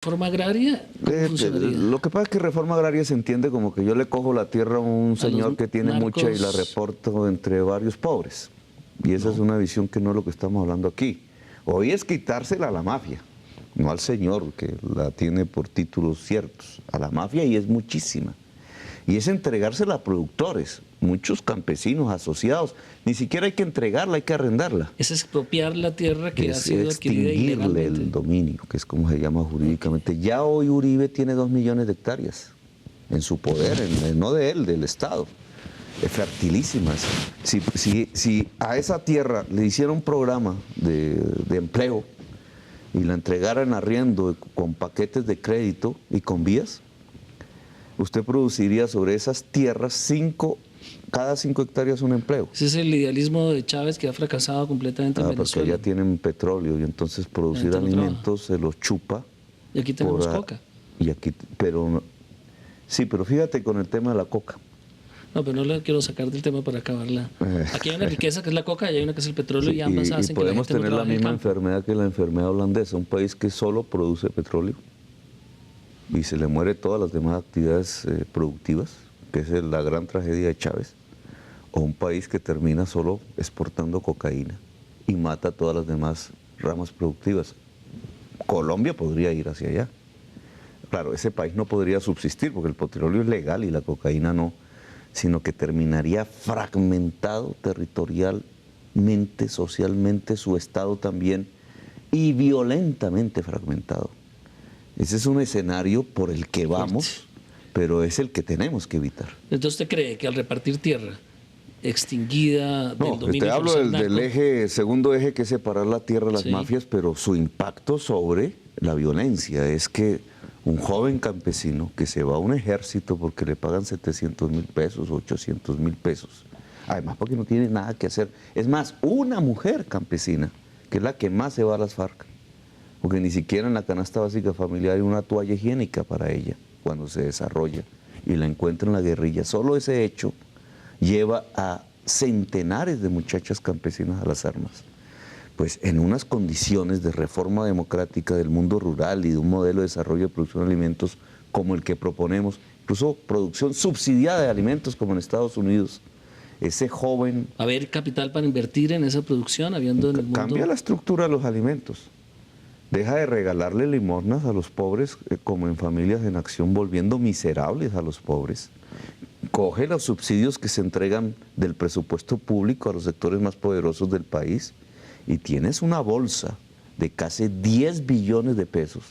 ¿Reforma agraria? ¿Cómo funcionaría? Lo que pasa es que reforma agraria se entiende como que yo le cojo la tierra a un señor que tiene narcos. mucha y la reporto entre varios pobres. Y esa es una visión que no es lo que estamos hablando aquí. Hoy es quitársela a la mafia, no al señor que la tiene por títulos ciertos. A la mafia, y es muchísima. Y es entregársela a productores, muchos campesinos asociados. Ni siquiera hay que entregarla, hay que arrendarla. Es expropiar la tierra que ha Es sido adquirida extinguirle ilegalmente. el dominio, que es como se llama jurídicamente. Ya hoy Uribe tiene 2 millones de hectáreas en su poder, no de él, del Estado. Es fertilísimas. Si a esa tierra le hiciera un programa de empleo y la entregara en arriendo con paquetes de crédito y con vías, usted produciría sobre esas tierras cada 5 hectáreas un empleo. Ese es el idealismo de Chávez que ha fracasado completamente en Porque Venezuela. allá tienen petróleo y entonces producir La gente no alimentos se los chupa. Y aquí tenemos coca. Y aquí, sí, pero fíjate con el tema de la coca. No, pero no le quiero sacar del tema para acabarla. Aquí hay una riqueza que es la coca y hay una que es el petróleo, Sí, y ambas hacen que la podemos gente no tener la trabaje en el misma campo. enfermedad que la enfermedad holandesa, un país que solo produce petróleo y se le muere todas las demás actividades productivas, que es la gran tragedia de Chávez, o un país que termina solo exportando cocaína y mata todas las demás ramas productivas. Colombia podría ir hacia allá. Claro, ese país no podría subsistir porque el petróleo es legal y la cocaína no, sino que terminaría fragmentado territorialmente, socialmente, su estado también, y violentamente fragmentado. Ese es un escenario por el que vamos, pero es el que tenemos que evitar. Entonces, ¿usted cree que al repartir tierra extinguida del No, dominio te hablo forzado del narco, segundo eje, que es separar la tierra de las Sí. mafias, pero su impacto sobre la violencia es que un joven campesino que se va a un ejército porque le pagan 700,000 pesos, 800,000 pesos, además porque no tiene nada que hacer, es más, una mujer campesina, que es la que más se va a las FARC, porque ni siquiera en la canasta básica familiar hay una toalla higiénica para ella cuando se desarrolla y la encuentra en la guerrilla. Solo ese hecho lleva a centenares de muchachas campesinas a las armas. Pues en unas condiciones de reforma democrática del mundo rural y de un modelo de desarrollo de producción de alimentos como el que proponemos, incluso producción subsidiada de alimentos como en Estados Unidos, ese joven haber capital para invertir en esa producción, habiendo en el mundo... cambia la estructura de los alimentos. Deja de regalarle limosnas a los pobres, como en Familias en Acción, volviendo miserables a los pobres. Coge los subsidios que se entregan del presupuesto público a los sectores más poderosos del país y tienes una bolsa de casi 10 billones de pesos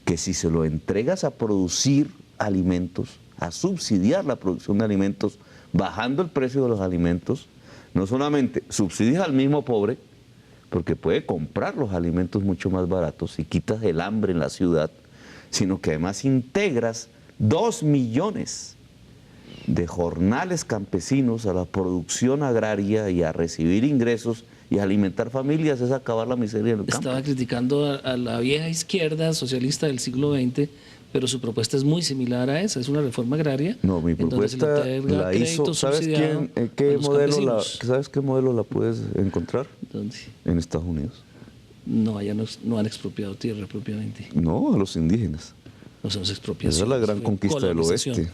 que si se lo entregas a producir alimentos, a subsidiar la producción de alimentos, bajando el precio de los alimentos, no solamente subsidias al mismo pobre, porque puede comprar los alimentos mucho más baratos y quitas el hambre en la ciudad, sino que además integras 2 millones de jornales campesinos a la producción agraria y a recibir ingresos y a alimentar familias, es acabar la miseria en el campo. Estaba criticando a la vieja izquierda socialista del siglo XX, pero su propuesta es muy similar a esa, es una reforma agraria. No, mi propuesta la hizo, ¿sabes qué modelo la puedes encontrar? ¿Dónde? En Estados Unidos. No, allá no han expropiado tierra propiamente. No, a los indígenas. No son expropiaciones. Esa es la gran conquista del oeste.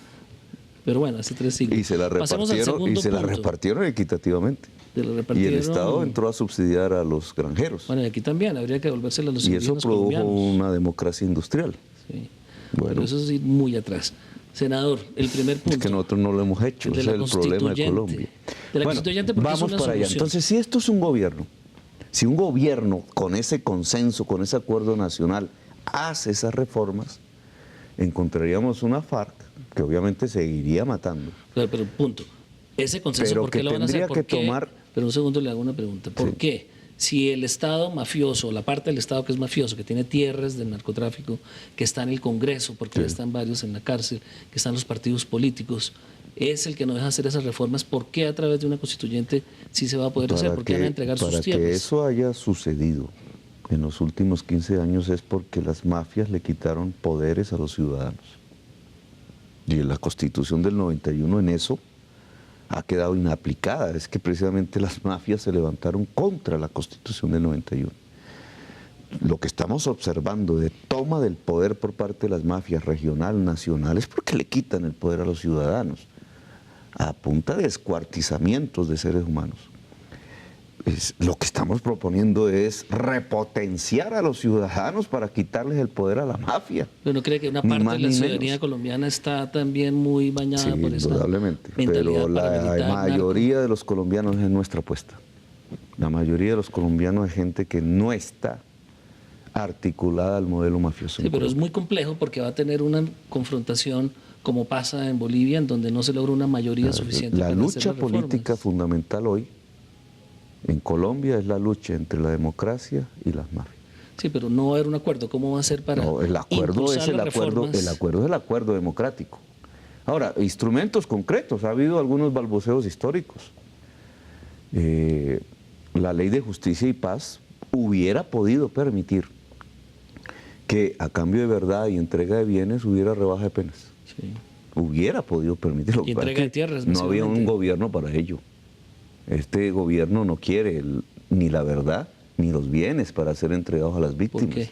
Pero bueno, hace 3 siglos. Y se la repartieron equitativamente. Y el Estado entró a subsidiar a los granjeros. Bueno, y aquí también habría que devolvérsela a los indígenas. Y eso produjo colombianos. una democracia industrial. Sí. Bueno. Pero eso es ir muy atrás. Senador, el primer punto. Es que nosotros no lo hemos hecho, ese es el problema de Colombia. De la constituyente, porque vamos es una para allá. solución. Entonces, si esto es un gobierno, si un gobierno con ese consenso, con ese acuerdo nacional, hace esas reformas, encontraríamos una FARC que obviamente seguiría matando. Pero punto. Ese consenso, pero ¿por qué lo van a hacer? Pero un segundo le hago una pregunta. ¿Por qué? Si el Estado mafioso, la parte del Estado que es mafioso, que tiene tierras del narcotráfico, que está en el Congreso, porque ya están varios en la cárcel, que están los partidos políticos, es el que no deja hacer esas reformas, ¿por qué a través de una constituyente sí se va a poder hacer? ¿Por qué van a entregar sus tierras? Para que eso haya sucedido en los últimos 15 años es porque las mafias le quitaron poderes a los ciudadanos. Y en la Constitución del 91 en eso ha quedado inaplicada. Es que precisamente las mafias se levantaron contra la Constitución del 91. lo que estamos observando de toma del poder por parte de las mafias regional, nacional, es porque le quitan el poder a los ciudadanos a punta de descuartizamientos de seres humanos. Lo que estamos proponiendo es repotenciar a los ciudadanos para quitarles el poder a la mafia. ¿Pero no cree que una parte de la ciudadanía colombiana está también muy bañada por esa indudablemente, mentalidad pero la mayoría de los colombianos es nuestra apuesta. La mayoría de los colombianos es gente que no está articulada al modelo mafioso. Sí, pero es muy complejo porque va a tener una confrontación como pasa en Bolivia, en donde no se logra una mayoría suficiente La para lucha hacer las política reformas. fundamental hoy en Colombia es la lucha entre la democracia y las mafias. Sí, pero no va a haber un acuerdo. ¿Cómo va a ser para No, el acuerdo es el acuerdo democrático. Ahora, instrumentos concretos, ha habido algunos balbuceos históricos. La ley de justicia y paz hubiera podido permitir que a cambio de verdad y entrega de bienes hubiera rebaja de penas. Sí. Hubiera podido permitirlo. Y entrega de tierras. No había un gobierno para ello. Este gobierno no quiere ni la verdad ni los bienes para ser entregados a las víctimas. ¿Por qué?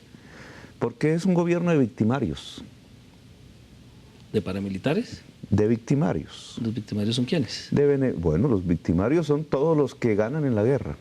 Porque es un gobierno de victimarios. ¿De paramilitares? De victimarios. ¿Los victimarios son quiénes? Bueno, los victimarios son todos los que ganan en la guerra.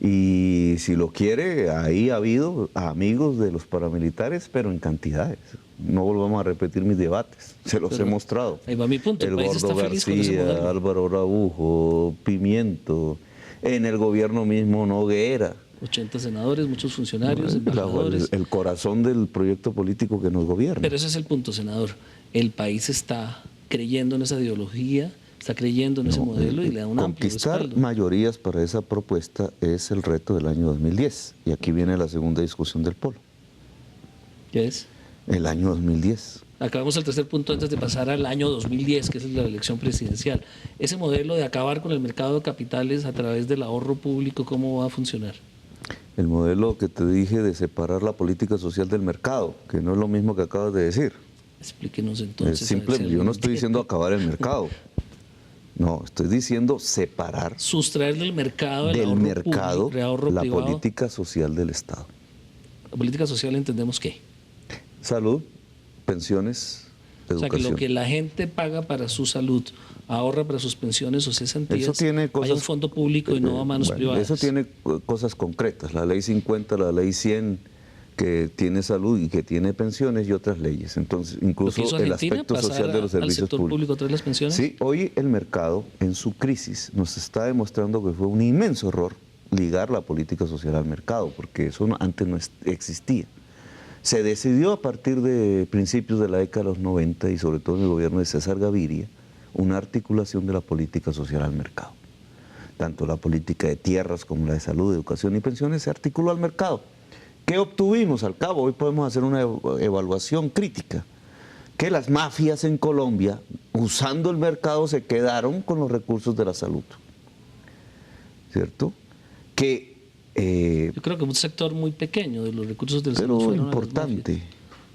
Y si lo quiere, ahí ha habido amigos de los paramilitares, pero en cantidades. No volvamos a repetir mis debates, se los he mostrado. Ahí va mi punto, el país está feliz con ese modelo. García, Álvaro Araujo, Pimiento, en el gobierno mismo Noguera. 80 senadores, muchos funcionarios, embajadores. El corazón del proyecto político que nos gobierna. Pero ese es el punto, senador. El país está creyendo en esa ideología, está creyendo en ese modelo y le da un amplio respaldo. Conquistar mayorías para esa propuesta es el reto del año 2010. Y aquí viene la segunda discusión del polo. ¿Qué es? El año 2010. Acabamos el tercer punto antes de pasar al año 2010, que es la elección presidencial. Ese modelo de acabar con el mercado de capitales a través del ahorro público, ¿cómo va a funcionar? El modelo que te dije de separar la política social del mercado, que no es lo mismo que acabas de decir. Explíquenos entonces. Es simple, yo no estoy diciendo acabar el mercado. No, estoy diciendo separar sustraer del mercado del mercado la privado. Política social del Estado. La política social entendemos qué. Salud, pensiones, educación. O sea, que lo que la gente paga para su salud, ahorra para sus pensiones o cesantías, eso tiene cosas, hay un fondo público y no a manos privadas. Eso tiene cosas concretas, la ley 50, la ley 100, que tiene salud y que tiene pensiones y otras leyes. Entonces, incluso el aspecto social de los servicios públicos. ¿Trae las pensiones? Sí, hoy el mercado en su crisis nos está demostrando que fue un inmenso error ligar la política social al mercado, porque eso antes no existía. Se decidió a partir de principios de la década de los 90 y sobre todo en el gobierno de César Gaviria, una articulación de la política social al mercado. Tanto la política de tierras como la de salud, educación y pensiones se articuló al mercado. ¿Qué obtuvimos al cabo? Hoy podemos hacer una evaluación crítica. Que las mafias en Colombia, usando el mercado, se quedaron con los recursos de la salud. ¿Cierto? Yo creo que un sector muy pequeño de los recursos del salud pero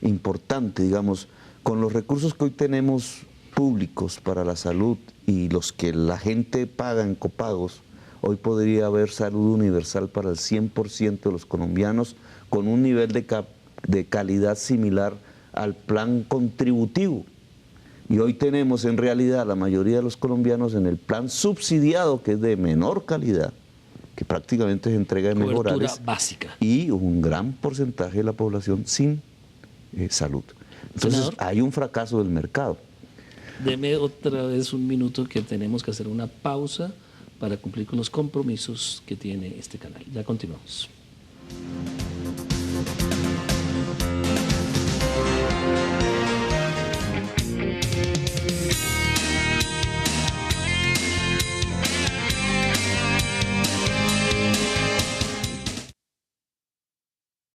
importante, digamos, con los recursos que hoy tenemos públicos para la salud y los que la gente paga en copagos, hoy podría haber salud universal para el 100% de los colombianos con un nivel de calidad similar al plan contributivo. Y hoy tenemos en realidad la mayoría de los colombianos en el plan subsidiado, que es de menor calidad, que prácticamente es entrega de mejorales básica. Y un gran porcentaje de la población sin salud. Entonces, senador, hay un fracaso del mercado. Deme otra vez un minuto que tenemos que hacer una pausa para cumplir con los compromisos que tiene este canal. Ya continuamos.